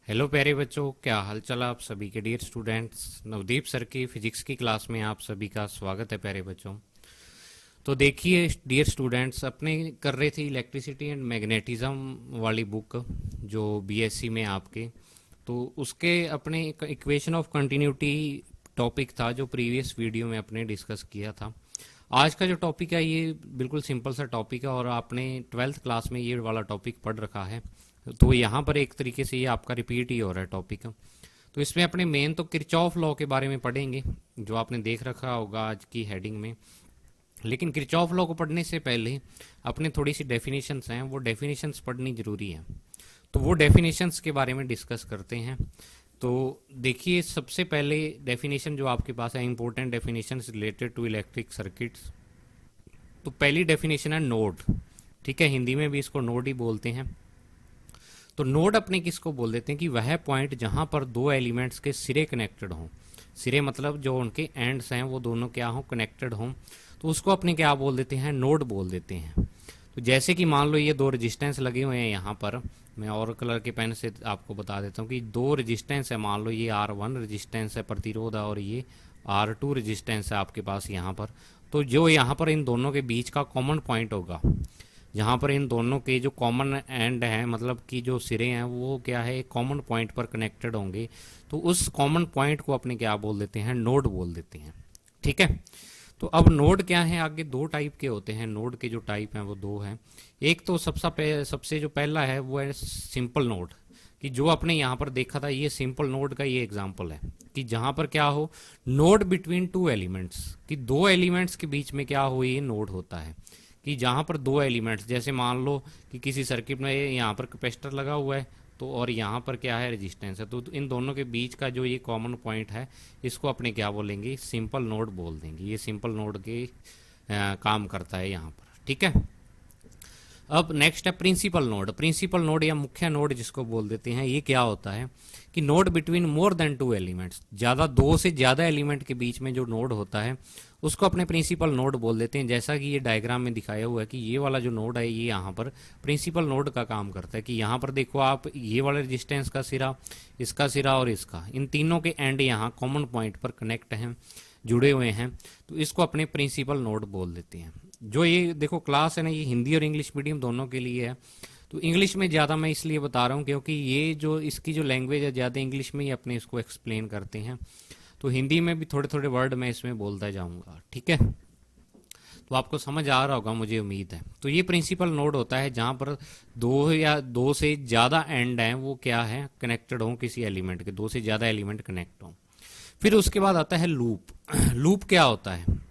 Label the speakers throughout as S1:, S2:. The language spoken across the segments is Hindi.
S1: हेलो प्यारे बच्चों, क्या हाल चाल आप सभी के। डियर स्टूडेंट्स, नवदीप सर की फिजिक्स की क्लास में आप सभी का स्वागत है प्यारे बच्चों। तो देखिए डियर स्टूडेंट्स, अपने कर रहे थे इलेक्ट्रिसिटी एंड मैग्नेटिज्म वाली बुक जो बीएससी में आपके। तो उसके अपने इक्वेशन ऑफ कंटिन्यूटी टॉपिक था जो प्रीवियस वीडियो में अपने डिस्कस किया था। आज का जो टॉपिक है ये बिल्कुल सिंपल सा टॉपिक है और आपने ट्वेल्थ क्लास में ये वाला टॉपिक पढ़ रखा है। तो यहाँ पर एक तरीके से ये आपका रिपीट ही हो रहा है टॉपिक। तो इसमें अपने मेन तो किरचॉफ लॉ के बारे में पढ़ेंगे जो आपने देख रखा होगा आज की हेडिंग में। लेकिन किरचॉफ लॉ को पढ़ने से पहले अपने थोड़ी सी डेफिनेशंस हैं, वो डेफिनेशंस पढ़नी जरूरी है। तो वो डेफिनेशंस के बारे में डिस्कस करते हैं। तो देखिए सबसे पहले डेफिनेशन जो आपके पास है, important definition related to electric circuits. तो पहली डेफिनेशन है नोड। ठीक है, हिंदी में भी इसको नोड ही बोलते हैं। तो नोड अपने किसको बोल देते हैं कि वह पॉइंट जहां पर दो एलिमेंट्स के सिरे कनेक्टेड हों। सिरे मतलब जो उनके एंड्स हैं वो दोनों क्या हों, कनेक्टेड हों। तो उसको अपने क्या बोल देते हैं, नोड बोल देते हैं। तो जैसे कि मान लो ये दो रेजिस्टेंस लगे हुए हैं यहाँ पर, मैं और कलर के पेन से आपको बता देता हूँ कि दो रेजिस्टेंस है। मान लो ये R1 रेजिस्टेंस है, प्रतिरोध है, और ये R2 रेजिस्टेंस है आपके पास यहाँ पर। तो जो यहाँ पर इन दोनों के बीच का कॉमन पॉइंट होगा, जहाँ पर इन दोनों के जो कॉमन एंड है, मतलब कि जो सिरे हैं वो क्या है, एक कॉमन पॉइंट पर कनेक्टेड होंगे। तो उस कॉमन पॉइंट को अपने क्या बोल देते हैं, नोड बोल देते हैं। ठीक है। तो अब नोड क्या है, आगे दो टाइप के होते हैं। नोड के जो टाइप हैं वो दो हैं। एक तो सबसे जो पहला है वो है सिंपल नोड, कि जो अपने यहाँ पर देखा था, ये सिंपल नोड का ये एग्जांपल है कि जहाँ पर क्या हो, नोड बिटवीन टू एलिमेंट्स, कि दो एलिमेंट्स के बीच में क्या हो, ये नोड होता है। कि जहाँ पर दो एलिमेंट्स, जैसे मान लो कि किसी सर्किट में यहाँ पर कैपेसिटर लगा हुआ है, तो और यहाँ पर क्या है, रेजिस्टेंस है। तो इन दोनों के बीच का जो ये कॉमन पॉइंट है, इसको अपने क्या बोलेंगे, सिंपल नोड बोल देंगे। ये सिंपल नोड के काम करता है यहाँ पर। ठीक है। अब नेक्स्ट है प्रिंसिपल नोड। प्रिंसिपल नोड या मुख्य नोड जिसको बोल देते हैं, ये क्या होता है कि node between more than two elements, ज़्यादा दो से ज़्यादा एलिमेंट के बीच में जो नोड होता है उसको अपने प्रिंसिपल नोड बोल देते हैं। जैसा कि ये डायग्राम में दिखाया हुआ है कि ये वाला जो नोड है ये यहाँ पर प्रिंसिपल नोड का काम करता है। कि यहाँ पर देखो आप, ये वाले रेजिस्टेंस का सिरा, इसका सिरा और इसका, इन तीनों के एंड यहाँ कॉमन पॉइंट पर कनेक्ट हैं, जुड़े हुए हैं। तो इसको अपने प्रिंसिपल नोड बोल देते हैं। जो ये देखो क्लास है ना, ये हिंदी और इंग्लिश मीडियम दोनों के लिए है। तो इंग्लिश में ज़्यादा मैं इसलिए बता रहा हूँ क्योंकि ये जो इसकी जो लैंग्वेज है, ज़्यादा इंग्लिश में ही अपने इसको एक्सप्लेन करते हैं। तो हिंदी में भी थोड़े थोड़े वर्ड मैं इसमें बोलता जाऊँगा। ठीक है। तो आपको समझ आ रहा होगा, मुझे उम्मीद है। तो ये प्रिंसिपल नोड होता है जहाँ पर दो या दो से ज़्यादा एंड हैं, वो क्या है, कनेक्टेड हों किसी एलिमेंट के, दो से ज़्यादा एलिमेंट कनेक्ट हों। फिर उसके बाद आता है लूप। लूप क्या होता है,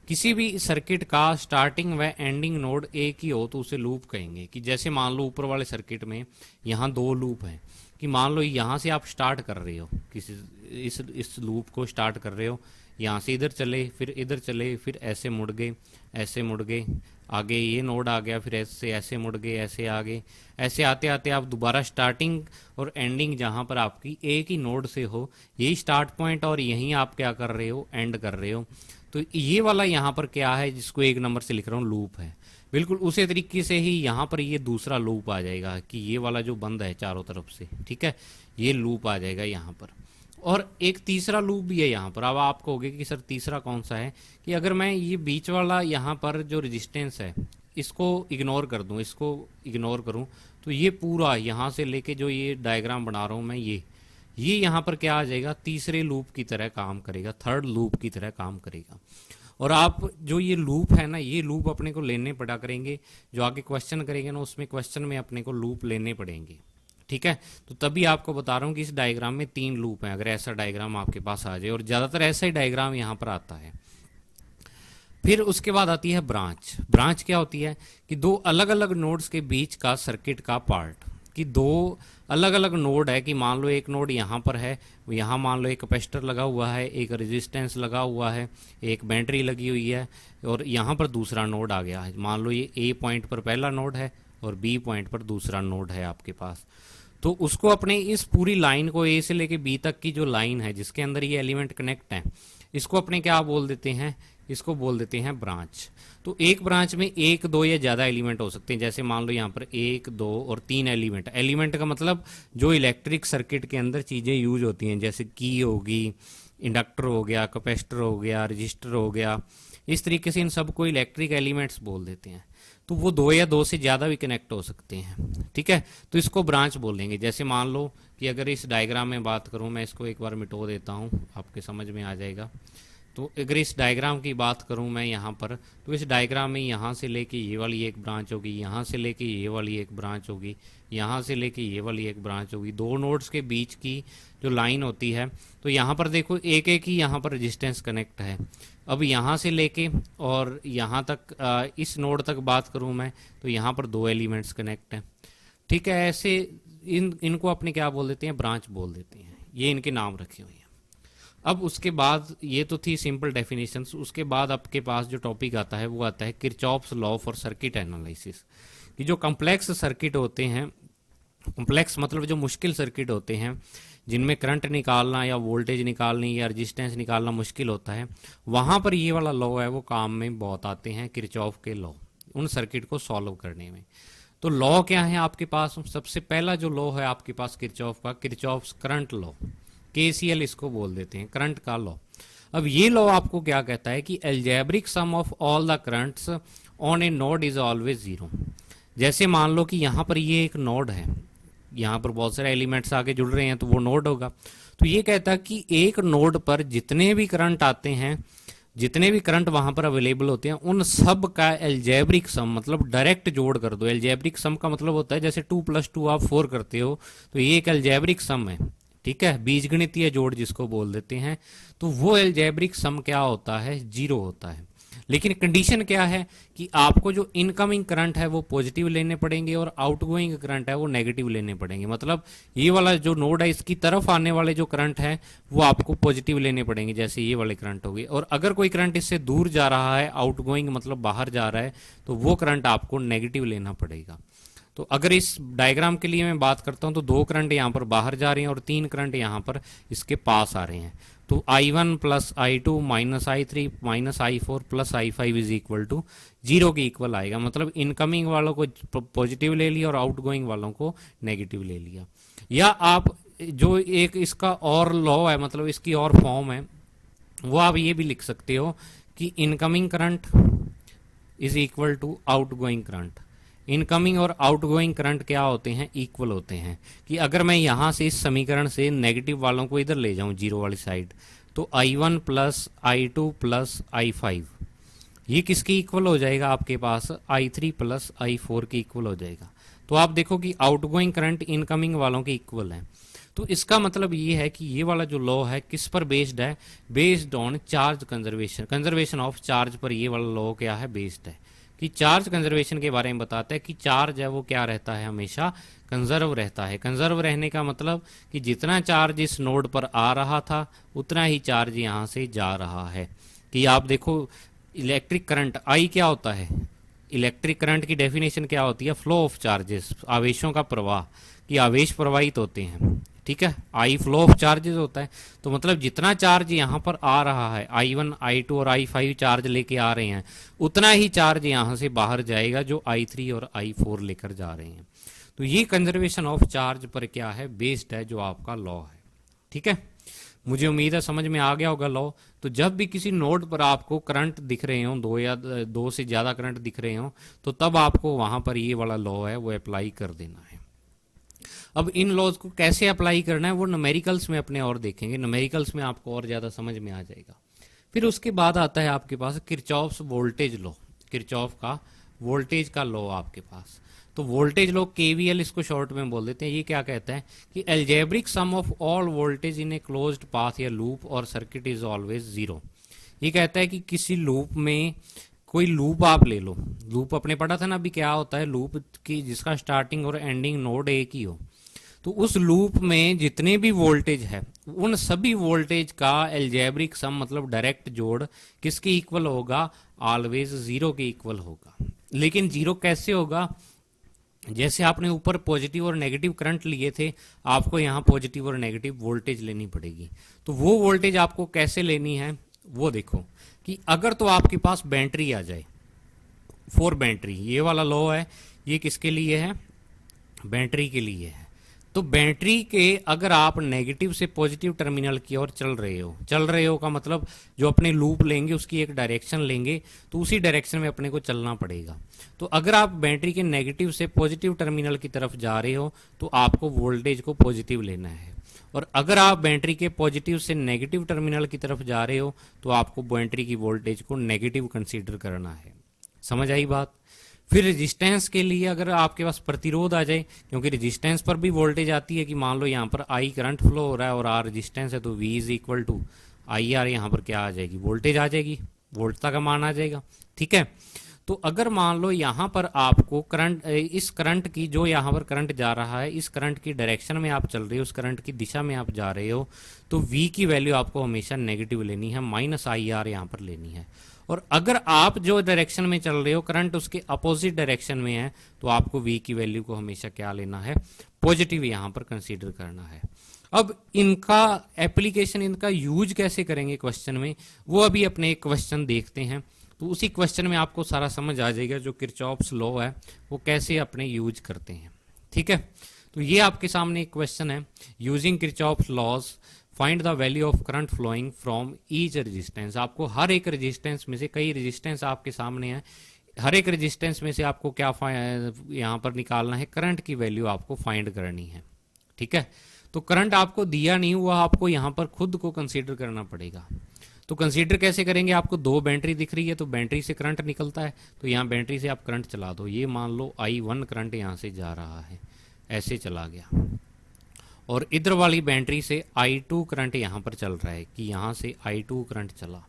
S1: किसी भी सर्किट का स्टार्टिंग व एंडिंग नोड एक ही हो तो उसे लूप कहेंगे। कि जैसे मान लो ऊपर वाले सर्किट में यहाँ दो लूप हैं, कि मान लो यहाँ से आप स्टार्ट कर रहे हो, किसी इस लूप को स्टार्ट कर रहे हो, यहाँ से इधर चले, फिर इधर चले, फिर ऐसे मुड़ गए, ऐसे मुड़ गए, आगे ये नोड आ गया, फिर ऐसे ऐसे मुड़ गए, ऐसे आगे, ऐसे आते आते आप दोबारा स्टार्टिंग और एंडिंग जहाँ पर आपकी एक ही नोड से हो, यही स्टार्ट पॉइंट और यहीं आप क्या कर रहे हो, एंड कर रहे हो। तो ये वाला यहाँ पर क्या है, जिसको एक नंबर से लिख रहा हूँ, लूप है। बिल्कुल उसी तरीके से ही यहाँ पर ये दूसरा लूप आ जाएगा कि ये वाला जो बंद है चारों तरफ से, ठीक है, ये लूप आ जाएगा यहाँ पर। और एक तीसरा लूप भी है यहाँ पर। अब आप कहोगे कि सर तीसरा कौन सा है, कि अगर मैं ये बीच वाला यहाँ पर जो रेजिस्टेंस है इसको इग्नोर कर दूँ, इसको इग्नोर करूँ, तो ये पूरा यहाँ से लेके जो ये डायग्राम बना रहा हूँ मैं, ये यहाँ पर क्या आ जाएगा, तीसरे लूप की तरह काम करेगा, थर्ड लूप की तरह काम करेगा। और आप जो ये लूप है ना, ये लूप अपने को लेने पड़ा करेंगे, जो आगे क्वेश्चन करेंगे ना उसमें क्वेश्चन में अपने को लूप लेने पड़ेंगे। ठीक है। तो तभी आपको बता रहा हूँ कि इस डायग्राम में तीन लूप हैं, अगर ऐसा डायग्राम आपके पास आ जाए, और ज़्यादातर ऐसा ही डायग्राम यहाँ पर आता है। फिर उसके बाद आती है ब्रांच। ब्रांच क्या होती है कि दो अलग अलग नोड्स के बीच का सर्किट का पार्ट, कि दो अलग अलग नोड है, कि मान लो एक नोड यहाँ पर है, यहाँ मान लो एक कैपेसिटर लगा हुआ है, एक रेजिस्टेंस लगा हुआ है, एक बैटरी लगी हुई है, और यहाँ पर दूसरा नोड आ गया है। मान लो ये ए पॉइंट पर पहला नोड है और बी पॉइंट पर दूसरा नोड है आपके पास। तो उसको अपने इस पूरी लाइन को, ए से लेके बी तक की जो लाइन है जिसके अंदर ये एलिमेंट कनेक्ट है, इसको अपने क्या बोल देते हैं, इसको बोल देते हैं ब्रांच। तो एक ब्रांच में एक, दो या ज्यादा एलिमेंट हो सकते हैं। जैसे मान लो यहाँ पर एक, दो और तीन एलिमेंट। एलिमेंट का मतलब जो इलेक्ट्रिक सर्किट के अंदर चीजें यूज होती हैं, जैसे की होगी, इंडक्टर हो गया, कैपेसिटर हो गया, रजिस्टर हो गया, इस तरीके से इन सबको इलेक्ट्रिक एलिमेंट्स बोल देते हैं। तो वो दो या दो से ज्यादा भी कनेक्ट हो सकते हैं, ठीक है। तो इसको ब्रांच बोलेंगे। जैसे मान लो कि अगर इस डायग्राम में बात करूं, मैं इसको एक बार मिटो देता हूं, आपके समझ में आ जाएगा। तो अगर इस डायग्राम की बात करूं मैं यहाँ पर, तो इस डायग्राम में यहाँ से लेके ये वाली एक ब्रांच होगी, यहाँ से लेके ये वाली एक ब्रांच होगी, यहाँ से लेके ये वाली एक ब्रांच होगी। दो नोड्स के बीच की जो लाइन होती है, तो यहाँ पर देखो एक एक ही यहाँ पर रेजिस्टेंस कनेक्ट है। अब यहाँ से लेके और यहाँ तक इस नोड तक बात करूँ मैं, तो यहाँ पर दो एलिमेंट्स कनेक्ट हैं, ठीक है। ऐसे इनको अपने क्या बोल देते हैं, ब्रांच बोल देते हैं। ये इनके नाम रखे हुए हैं। अब उसके बाद ये तो थी सिंपल डेफिनेशंस। उसके बाद आपके पास जो टॉपिक आता है वो आता है Kirchhoff's law for circuit analysis. कि जो कॉम्प्लेक्स सर्किट होते हैं, कॉम्प्लेक्स मतलब जो मुश्किल सर्किट होते हैं, जिनमें करंट निकालना या वोल्टेज निकालनी या रेजिस्टेंस निकालना मुश्किल होता है, वहां पर ये वाला लॉ है वो काम में बहुत आते हैं, किरचॉफ के लॉ, उन सर्किट को सॉल्व करने में। तो लॉ क्या है आपके पास, सबसे पहला जो लॉ है आपके पास किरचॉफ का, किरचॉफ्स करंट लॉ, केसीएल इसको बोल देते हैं, करंट का लॉ। अब ये लॉ आपको क्या कहता है कि algebraic sum of all the currents on a node is always zero. जैसे मान लो कि यहाँ पर ये एक नोड है, यहाँ पर बहुत सारे एलिमेंट्स आगे जुड़ रहे हैं, तो वो नोड होगा। तो ये कहता है कि एक नोड पर जितने भी करंट आते हैं, जितने भी करंट वहां पर अवेलेबल होते हैं, उन सब का एल्जेब्रिक सम, मतलब डायरेक्ट जोड़ कर दो। एल्जेब्रिक सम का मतलब होता है जैसे 2+2 आप 4 करते हो, तो ये एक एल्जेब्रिक सम है, ठीक है, बीजगणितीय जोड़ जिसको बोल देते हैं। तो वो एल्जेब्रिक सम क्या होता है, जीरो होता है। लेकिन कंडीशन क्या है कि आपको जो इनकमिंग करंट है वो पॉजिटिव लेने पड़ेंगे और आउटगोइंग करंट है वो नेगेटिव लेने पड़ेंगे। मतलब ये वाला जो नोड है इसकी तरफ आने वाले जो करंट है वो आपको पॉजिटिव लेने पड़ेंगे, जैसे ये वाले करंट हो गए। और अगर कोई करंट इससे दूर जा रहा है, आउटगोइंग मतलब बाहर जा रहा है, तो वो करंट आपको नेगेटिव लेना पड़ेगा। तो अगर इस डायग्राम के लिए मैं बात करता हूं, तो दो करंट यहाँ पर बाहर जा रहे हैं और तीन करंट यहाँ पर इसके पास आ रहे हैं। तो I1 plus I2 minus I3 minus I4 plus I5 is equal to zero के इक्वल आएगा। मतलब इनकमिंग वालों को पॉजिटिव ले लिया और आउटगोइंग वालों को नेगेटिव ले लिया। या आप जो एक इसका और लॉ है, मतलब इसकी और फॉर्म है, वो आप ये भी लिख सकते हो कि incoming current is equal to outgoing current. Incoming और आउटगोइंग करंट क्या होते हैं, इक्वल होते हैं। कि अगर मैं यहां से इस समीकरण से नेगेटिव वालों को इधर ले जाऊं, जीरो वाली साइड, तो I1 plus I2 plus I5 ये किसकी इक्वल हो जाएगा, आपके पास I3 प्लस I4 की इक्वल हो जाएगा। तो आप देखो कि आउटगोइंग करंट इनकमिंग वालों के इक्वल है। तो इसका मतलब ये है कि ये वाला जो लॉ है किस पर बेस्ड है, based on charge conservation, conservation of charge पर ये वाला लॉ क्या है, बेस्ड है। कि चार्ज कंजर्वेशन के बारे में बताता है कि चार्ज है वो क्या रहता है, हमेशा कंजर्व रहता है। कंजर्व रहने का मतलब कि जितना चार्ज इस नोड पर आ रहा था उतना ही चार्ज यहाँ से जा रहा है। कि आप देखो इलेक्ट्रिक करंट आई क्या होता है, इलेक्ट्रिक करंट की डेफिनेशन क्या होती है, फ्लो ऑफ चार्जेस, आवेशों का प्रवाह, कि आवेश प्रवाहित होते हैं, ठीक है। आई फ्लो ऑफ चार्जेस होता है। तो मतलब जितना चार्ज यहाँ पर आ रहा है, I1 I2 और I5 चार्ज लेके आ रहे हैं, उतना ही चार्ज यहाँ से बाहर जाएगा जो I3 और I4 लेकर जा रहे हैं। तो ये कंजर्वेशन ऑफ चार्ज पर क्या है, बेस्ड है जो आपका लॉ है, ठीक है। मुझे उम्मीद है समझ में आ गया होगा लॉ। तो जब भी किसी नोड पर आपको करंट दिख रहे हो, दो या दो से ज्यादा करंट दिख रहे हो, तो तब आपको वहां पर ये वाला लॉ है वो अप्लाई कर देना है। अब इन लॉज को कैसे अप्लाई करना है वो न्यूमेरिकल्स में अपने और देखेंगे, न्यूमेरिकल्स में आपको और ज्यादा समझ में आ जाएगा। फिर उसके बाद आता है आपके पास किरचॉफ्स वोल्टेज लॉ, किरचॉफ का वोल्टेज का लॉ आपके पास। तो वोल्टेज लॉ केवीएल इसको शॉर्ट में बोल देते हैं। ये क्या कहता है कि algebraic sum of all voltage in a closed path या लूप और सर्किट इज ऑलवेज जीरो। ये कहता है कि किसी लूप में, कोई लूप आप ले लो, लूप अपने पढ़ा था ना अभी, क्या होता है लूप की, जिसका स्टार्टिंग और एंडिंग नोड एक ही हो। तो उस लूप में जितने भी वोल्टेज है, उन सभी वोल्टेज का एल्जेब्रिक सम मतलब डायरेक्ट जोड़ किसके इक्वल होगा, ऑलवेज जीरो के इक्वल होगा। लेकिन जीरो कैसे होगा, जैसे आपने ऊपर पॉजिटिव और नेगेटिव करंट लिए थे, आपको यहाँ पॉजिटिव और नेगेटिव वोल्टेज लेनी पड़ेगी। तो वो वोल्टेज आपको कैसे लेनी है, वो देखो कि अगर तो आपके पास बैटरी आ जाए, फॉर बैटरी, ये वाला लॉ है, ये किसके लिए है, बैटरी के लिए है। तो बैटरी के अगर आप नेगेटिव से पॉजिटिव टर्मिनल की ओर चल रहे हो का मतलब जो अपने लूप लेंगे उसकी एक डायरेक्शन लेंगे, तो उसी डायरेक्शन में अपने को चलना पड़ेगा। तो अगर आप बैटरी के नेगेटिव से पॉजिटिव टर्मिनल की तरफ जा रहे हो तो आपको वोल्टेज को पॉजिटिव लेना है, और अगर आप बैटरी के पॉजिटिव से नेगेटिव टर्मिनल की तरफ जा रहे हो तो आपको बैटरी की वोल्टेज को नेगेटिव कंसीडर करना है। समझ आई बात। फिर रेजिस्टेंस के लिए अगर आपके पास प्रतिरोध आ जाए, क्योंकि रेजिस्टेंस पर भी वोल्टेज आती है कि मान लो यहाँ पर आई करंट फ्लो हो रहा है और आर रेजिस्टेंस है, तो V is equal to I R, यहाँ पर क्या आ जाएगी, वोल्टेज आ जाएगी, वोल्टता का मान आ जाएगा। ठीक है। तो अगर मान लो यहाँ पर आपको करंट, इस करंट की, जो यहाँ पर करंट जा रहा है, इस करंट की डायरेक्शन में आप चल रहे हो, उस करंट की दिशा में आप जा रहे हो, तो V की वैल्यू आपको हमेशा नेगेटिव लेनी है, माइनस आई आर यहाँ पर लेनी है। और अगर आप जो डायरेक्शन में चल रहे हो करंट उसके अपोजिट डायरेक्शन में है, तो आपको V की वैल्यू को हमेशा क्या लेना है, पॉजिटिव यहाँ पर कंसीडर करना है। अब इनका एप्लीकेशन, इनका यूज कैसे करेंगे क्वेश्चन में, वो अभी अपने एक क्वेश्चन देखते हैं। तो उसी क्वेश्चन में आपको सारा समझ आ जाएगा जो किरचॉफ्स लॉ है वो कैसे अपने यूज करते हैं। ठीक है। तो ये आपके सामने एक क्वेश्चन है, using Kirchhoff's laws find the value of current flowing from each resistance. आपको हर एक रेजिस्टेंस में से, कई रेजिस्टेंस आपके सामने है, हर एक रेजिस्टेंस में से आपको क्या यहाँ पर निकालना है, करंट की वैल्यू आपको फाइंड करनी है। ठीक है। तो करंट आपको दिया नहीं हुआ, आपको यहाँ पर खुद को कंसीडर करना पड़ेगा। तो कंसीडर कैसे करेंगे, आपको दो बैटरी दिख रही है, तो बैटरी से करंट निकलता है, तो यहाँ बैटरी से आप करंट चला दो। ये मान लो I1 करंट यहाँ से जा रहा है, ऐसे चला गया, और इधर वाली बैटरी से I2 करंट यहाँ पर चल रहा है कि यहाँ से I2 करंट चला,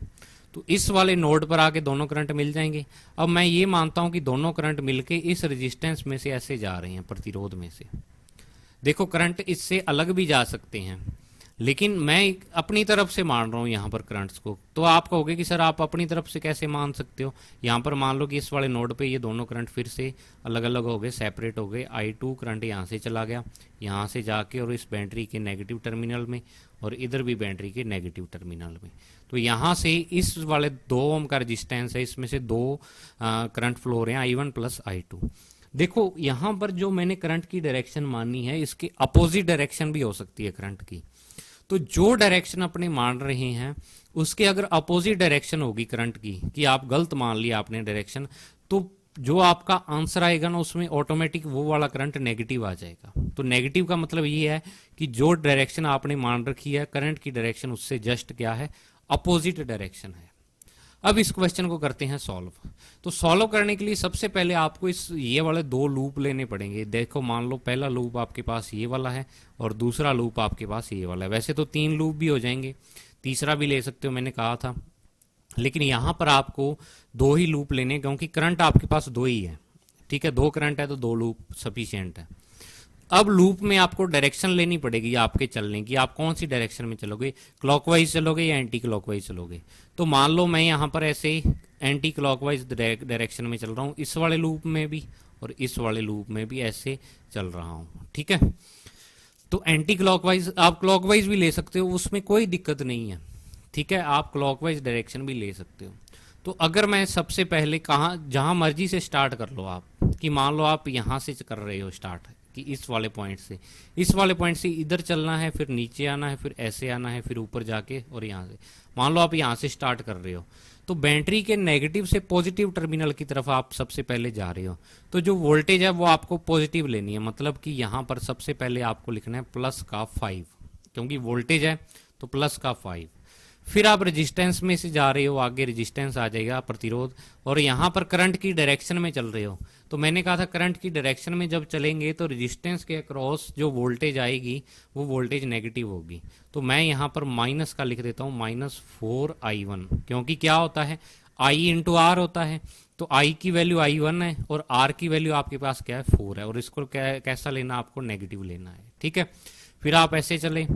S1: तो इस वाले नोड पर आके दोनों करंट मिल जाएंगे। अब मैं ये मानता हूँ कि दोनों करंट मिलके इस रेजिस्टेंस में से ऐसे जा रहे हैं, प्रतिरोध में से। देखो करंट इससे अलग भी जा सकते हैं, लेकिन मैं अपनी तरफ से मान रहा हूँ यहाँ पर करंट्स को। तो आप कहोगे कि सर आप अपनी तरफ से कैसे मान सकते हो, यहाँ पर मान लो कि इस वाले नोड पे ये दोनों करंट फिर से अलग अलग हो गए, सेपरेट हो गए। I2 करंट यहाँ से चला गया, यहाँ से जाके और इस बैटरी के नेगेटिव टर्मिनल में, और इधर भी बैटरी के नेगेटिव टर्मिनल में। तो यहाँ से इस वाले 2 ओम का रजिस्टेंस है, इसमें से 2 करंट फ्लो हो रहे हैं, I1 प्लस I2। देखो यहाँ पर जो मैंने करंट की डायरेक्शन मानी है, इसके अपोजिट डायरेक्शन भी हो सकती है करंट की। तो जो डायरेक्शन अपने मान रहे हैं उसके अगर अपोजिट डायरेक्शन होगी करंट की, कि आप गलत मान लिया आपने डायरेक्शन, तो जो आपका आंसर आएगा ना उसमें ऑटोमेटिक वो वाला करंट नेगेटिव आ जाएगा। तो नेगेटिव का मतलब ये है कि जो डायरेक्शन आपने मान रखी है करंट की डायरेक्शन, उससे जस्ट क्या है, अपोजिट डायरेक्शन है। अब इस क्वेश्चन को करते हैं सॉल्व। तो सॉल्व करने के लिए सबसे पहले आपको ये वाले 2 लूप लेने पड़ेंगे। देखो मान लो पहला लूप आपके पास ये वाला है और दूसरा लूप आपके पास ये वाला है। वैसे तो 3 लूप भी हो जाएंगे, तीसरा भी ले सकते हो, मैंने कहा था, लेकिन यहाँ पर आपको 2 ही लूप लेने, क्योंकि करंट आपके पास 2 ही है। ठीक है, 2 करंट है तो 2 लूप सफिशियंट है। अब लूप में आपको डायरेक्शन लेनी पड़ेगी आपके चलने की, आप कौन सी डायरेक्शन में चलोगे, क्लॉकवाइज चलोगे या एंटी क्लॉकवाइज चलोगे। तो मान लो मैं यहाँ पर ऐसे एंटी क्लॉकवाइज डायरेक्शन में चल रहा हूँ, इस वाले लूप में भी और इस वाले लूप में भी ऐसे चल रहा हूँ। ठीक है। तो एंटी क्लॉकवाइज, आप क्लॉकवाइज भी ले सकते हो, उसमें कोई दिक्कत नहीं है। ठीक है, आप क्लॉकवाइज डायरेक्शन भी ले सकते हो। तो अगर मैं सबसे पहले कहाँ, जहाँ मर्जी से स्टार्ट कर लो आप, कि मान लो आप यहाँ से कर रहे हो स्टार्ट, कि इस वाले पॉइंट से, इस वाले पॉइंट से इधर चलना है, फिर नीचे आना है, फिर ऐसे आना है, फिर ऊपर जाके और यहाँ से, मान लो आप यहाँ से स्टार्ट कर रहे हो, तो बैटरी के नेगेटिव से पॉजिटिव टर्मिनल की तरफ आप सबसे पहले जा रहे हो। तो जो वोल्टेज है वो आपको पॉजिटिव लेनी है, मतलब कि यहाँ पर सबसे पहले आपको लिखना है प्लस का 5, क्योंकि वोल्टेज है तो प्लस का 5। फिर आप रेजिस्टेंस में से जा रहे हो, आगे रेजिस्टेंस आ जाएगा, प्रतिरोध, और यहाँ पर करंट की डायरेक्शन में चल रहे हो। तो मैंने कहा था करंट की डायरेक्शन में जब चलेंगे तो रेजिस्टेंस के अक्रॉस जो वोल्टेज आएगी वो वोल्टेज नेगेटिव होगी। तो मैं यहाँ पर माइनस का लिख देता हूँ, -4I1, क्योंकि क्या होता है, I इंटू आर होता है। तो I की वैल्यू I1 है और R की वैल्यू आपके पास क्या है, 4 है, और इसको कैसा लेना, आपको नेगेटिव लेना है। ठीक है। फिर आप ऐसे चले,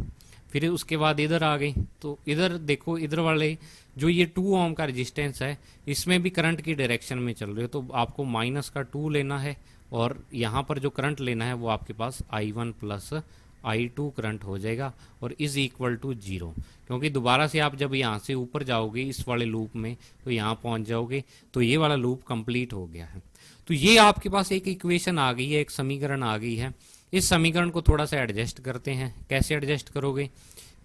S1: फिर उसके बाद इधर आ गए, तो इधर देखो, इधर वाले जो ये 2 ओम का रेजिस्टेंस है, इसमें भी करंट की डायरेक्शन में चल रहे हो, तो आपको -2 लेना है, और यहाँ पर जो करंट लेना है वो आपके पास I1 प्लस I2 करंट हो जाएगा और इज इक्वल टू 0, क्योंकि दोबारा से आप जब यहाँ से ऊपर जाओगे इस वाले लूप में तो यहाँ पहुँच जाओगे, तो ये वाला लूप कंप्लीट हो गया है। तो ये आपके पास एक इक्वेशन आ गई है, एक समीकरण आ गई है। इस समीकरण को थोड़ा सा एडजस्ट करते हैं। कैसे एडजस्ट करोगे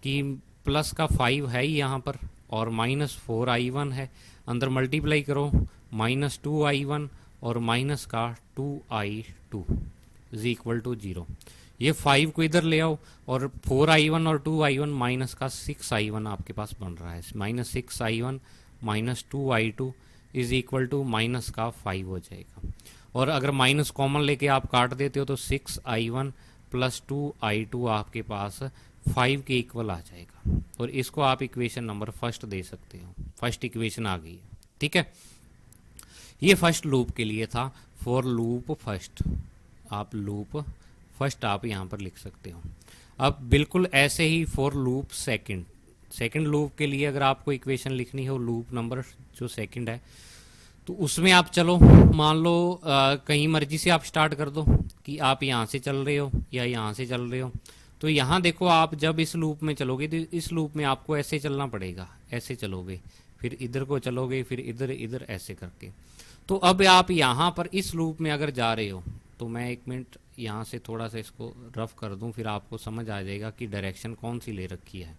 S1: कि प्लस का 5 है ही यहाँ पर और -4i1 है, अंदर मल्टीप्लाई करो, -2i1 और माइनस का 2i2 इज इक्वल टू 0। ये 5 को इधर ले आओ और 4i1 और 2i1 माइनस का 6i1 आपके पास बन रहा है। -6i1 -2i2 is equal to minus का 5 हो जाएगा। और अगर माइनस कॉमन लेके आप काट देते हो तो 6i1 प्लस 2i2 आपके पास 5 के इक्वल आ जाएगा। और इसको आप इक्वेशन नंबर फर्स्ट दे सकते हो। फर्स्ट इक्वेशन आ गई है, ठीक है। ये फर्स्ट लूप के लिए था, फॉर लूप फर्स्ट। आप लूप फर्स्ट आप यहाँ पर लिख सकते हो। अब बिल्कुल ऐसे ही फॉर लूप सेकंड लूप के लिए अगर आपको इक्वेशन लिखनी हो, लूप नंबर जो सेकंड है, तो उसमें आप चलो मान लो कहीं मर्जी से आप स्टार्ट कर दो कि आप यहाँ से चल रहे हो या यहाँ से चल रहे हो। तो यहाँ देखो, आप जब इस लूप में चलोगे तो इस लूप में आपको ऐसे चलना पड़ेगा, ऐसे चलोगे, फिर इधर को चलोगे, फिर इधर इधर ऐसे करके। तो अब आप यहाँ पर इस लूप में अगर जा रहे हो, तो मैं एक मिनट यहाँ से थोड़ा सा इसको रफ कर दूं, फिर आपको समझ आ जाएगा कि डायरेक्शन कौन सी ले रखी है।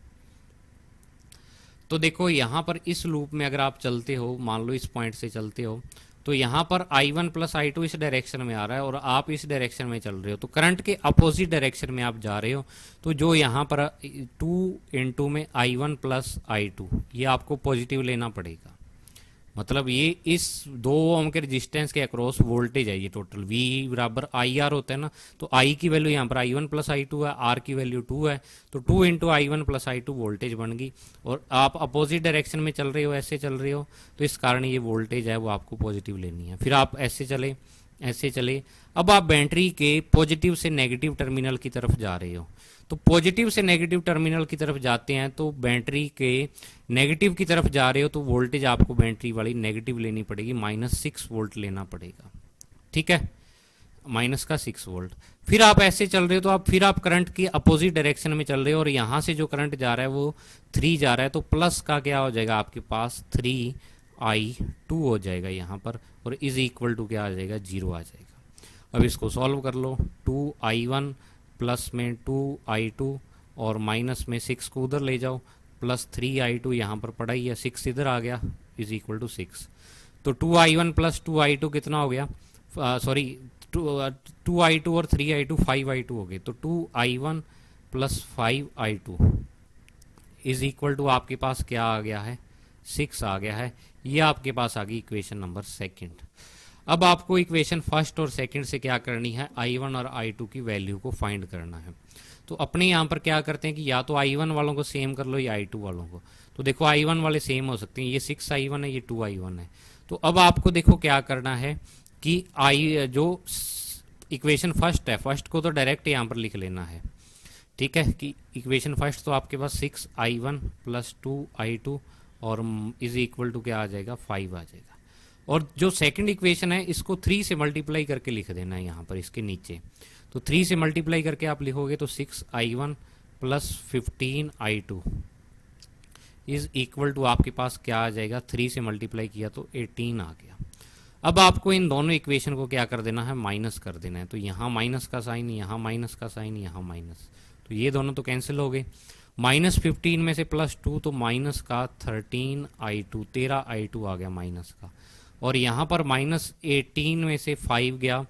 S1: तो देखो यहाँ पर इस लूप में अगर आप चलते हो, मान लो इस पॉइंट से चलते हो, तो यहाँ पर i1 प्लस i2 इस डायरेक्शन में आ रहा है और आप इस डायरेक्शन में चल रहे हो, तो करंट के अपोजिट डायरेक्शन में आप जा रहे हो। तो जो यहाँ पर 2 इंटू में i1 प्लस i2 ये आपको पॉजिटिव लेना पड़ेगा। मतलब ये इस 2 ओम के रेजिस्टेंस के अक्रॉस वोल्टेज है। ये टोटल V बराबर IR होता है ना, तो I की वैल्यू यहाँ पर i1 प्लस i2 है, R की वैल्यू 2 है, तो 2 into i1 plus i2 voltage बन गई। और आप अपोजिट डायरेक्शन में चल रहे हो, ऐसे चल रहे हो, तो इस कारण ये वोल्टेज है वो आपको पॉजिटिव लेनी है। फिर आप ऐसे चले, ऐसे चले। अब आप बैटरी के पॉजिटिव से नेगेटिव टर्मिनल की तरफ जा रहे हो, तो पॉजिटिव से नेगेटिव टर्मिनल की तरफ जाते हैं तो बैटरी के नेगेटिव की तरफ जा रहे हो, तो वोल्टेज आपको बैटरी वाली नेगेटिव लेनी पड़ेगी, -6 वोल्ट लेना पड़ेगा, ठीक है, -6 वोल्ट। फिर आप ऐसे चल रहे हो, तो आप फिर आप करंट की अपोजिट डायरेक्शन में चल रहे हो और यहाँ से जो करंट जा रहा है वो 3 जा रहा है, तो प्लस का क्या हो जाएगा आपके पास 3i2 हो जाएगा यहाँ पर, और इज इक्वल टू क्या आ जाएगा 0 आ जाएगा। अब इसको सॉल्व कर लो, 2i1 प्लस में 2i2 और माइनस में 6 को उधर ले जाओ, प्लस 3i2 यहाँ पर पड़ा ही है, 6 इधर आ गया, इज इक्वल टू 6। तो 2i1 प्लस 2i2 कितना हो गया, सॉरी 2i2 और 3i2 5i2 हो गए, तो 2i1 plus 5i2 is equal to आपके पास क्या आ गया है 6 आ गया है। ये आपके पास आ गई इक्वेशन नंबर सेकंड। अब आपको इक्वेशन फर्स्ट और सेकंड से क्या करनी है, i1 और i2 की वैल्यू को फाइंड करना है। तो अपने यहाँ पर क्या करते हैं कि या तो i1 वालों को सेम कर लो या i2 वालों को। तो देखो i1 वाले सेम हो सकते हैं, ये 6i1 है, ये 2i1 है। तो अब आपको देखो क्या करना है कि जो इक्वेशन फर्स्ट है, फर्स्ट को तो डायरेक्ट यहाँ पर लिख लेना है, ठीक है, कि इक्वेशन फर्स्ट तो आपके पास 6i1 प्लस 2i2 और इज इक्वल टू क्या आ जाएगा 5 आ जाएगा। और जो सेकंड इक्वेशन है इसको 3 से मल्टीप्लाई करके लिख देना है यहाँ पर इसके नीचे। तो 3 से मल्टीप्लाई करके आप लिखोगे तो 6i1 plus 15i2 is equal to आपके पास क्या आ जाएगा, 3 से मल्टीप्लाई किया तो 18 आ गया। अब आपको इन दोनों इक्वेशन को क्या कर देना है, माइनस कर देना है। तो यहाँ माइनस का साइन, यहाँ माइनस का साइन, यहाँ माइनस, तो ये दोनों तो कैंसिल हो गए। -15 में से +2 तो माइनस का 13i2 13i2 आ गया माइनस का। और यहाँ पर -18 में से 5 गया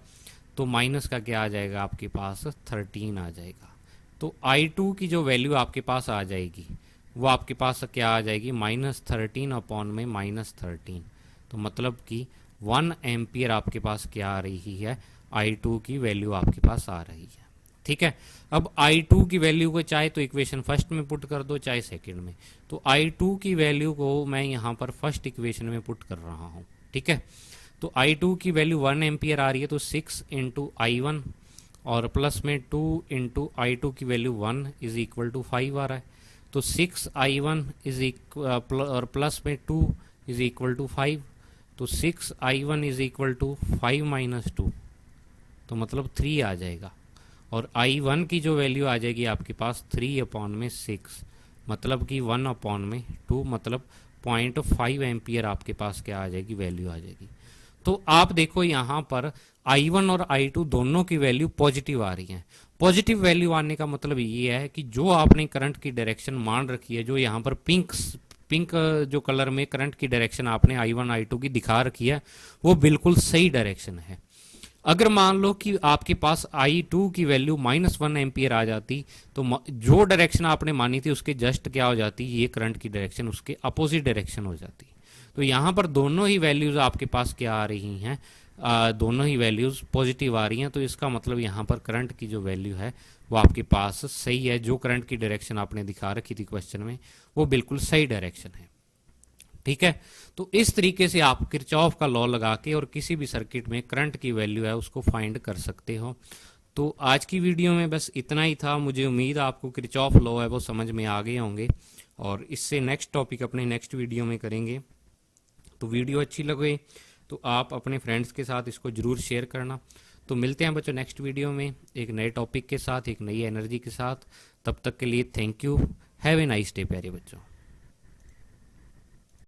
S1: तो माइनस का क्या आ जाएगा आपके पास 13 आ जाएगा। तो i2 की जो वैल्यू आपके पास आ जाएगी वो आपके पास क्या आ जाएगी -13 अपॉन में -13। तो मतलब कि 1 एम्पियर आपके पास क्या आ रही है, i2 की वैल्यू आपके पास आ रही है, ठीक है। अब i2 की वैल्यू को चाहे तो इक्वेशन फर्स्ट में पुट कर दो चाहे सेकंड में। तो i2 की वैल्यू को मैं यहाँ पर फर्स्ट इक्वेशन में पुट कर रहा हूँ, ठीक है। तो i2 की वैल्यू 1 एम्पियर आ रही है, तो 6 इंटू i1 और प्लस में 2 इंटू i2 की वैल्यू 1 इज इक्वल टू 5 आ रहा है। तो 6i1 इज इक्वल और प्लस में 2 इज इक्वल टू 5, तो 6i1 is equal to 5 minus 2, तो मतलब 3 आ जाएगा। और I1 की जो वैल्यू आ जाएगी आपके पास 3/6, मतलब कि 1/2, मतलब 0.5 एम्पियर आपके पास क्या आ जाएगी, वैल्यू आ जाएगी। तो आप देखो यहाँ पर I1 और I2 दोनों की वैल्यू पॉजिटिव आ रही है। पॉजिटिव वैल्यू आने का मतलब ये है कि जो आपने करंट की डायरेक्शन मान रखी है, जो यहाँ पर पिंक जो कलर में करंट की डायरेक्शन आपने I1 I2 की दिखा रखी है, वो बिल्कुल सही डायरेक्शन है। अगर मान लो कि आपके पास I2 की वैल्यू -1 एम्पियर आ जाती, तो जो डायरेक्शन आपने मानी थी उसके जस्ट क्या हो जाती, ये करंट की डायरेक्शन उसके अपोजिट डायरेक्शन हो जाती। तो यहाँ पर दोनों ही वैल्यूज आपके पास क्या आ रही हैं, दोनों ही वैल्यूज पॉजिटिव आ रही हैं। तो इसका मतलब यहाँ पर करंट की जो वैल्यू है वो आपके पास सही है। जो करंट की डायरेक्शन आपने दिखा रखी थी क्वेश्चन में, वो बिल्कुल सही डायरेक्शन है। ठीक है, तो इस तरीके से आप किरचॉफ का लॉ लगा के और किसी भी सर्किट में करंट की वैल्यू है उसको फाइंड कर सकते हो। तो आज की वीडियो में बस इतना ही था। मुझे उम्मीद है आपको किरचॉफ लॉ है वो समझ में आ गए होंगे, और इससे नेक्स्ट टॉपिक अपने नेक्स्ट वीडियो में करेंगे। तो वीडियो अच्छी लगे तो आप अपने फ्रेंड्स के साथ इसको जरूर शेयर करना। तो मिलते हैं बच्चों नेक्स्ट वीडियो में एक नए टॉपिक के साथ, एक नई एनर्जी के साथ। तब तक के लिए thank you, have a nice day प्यारे बच्चों।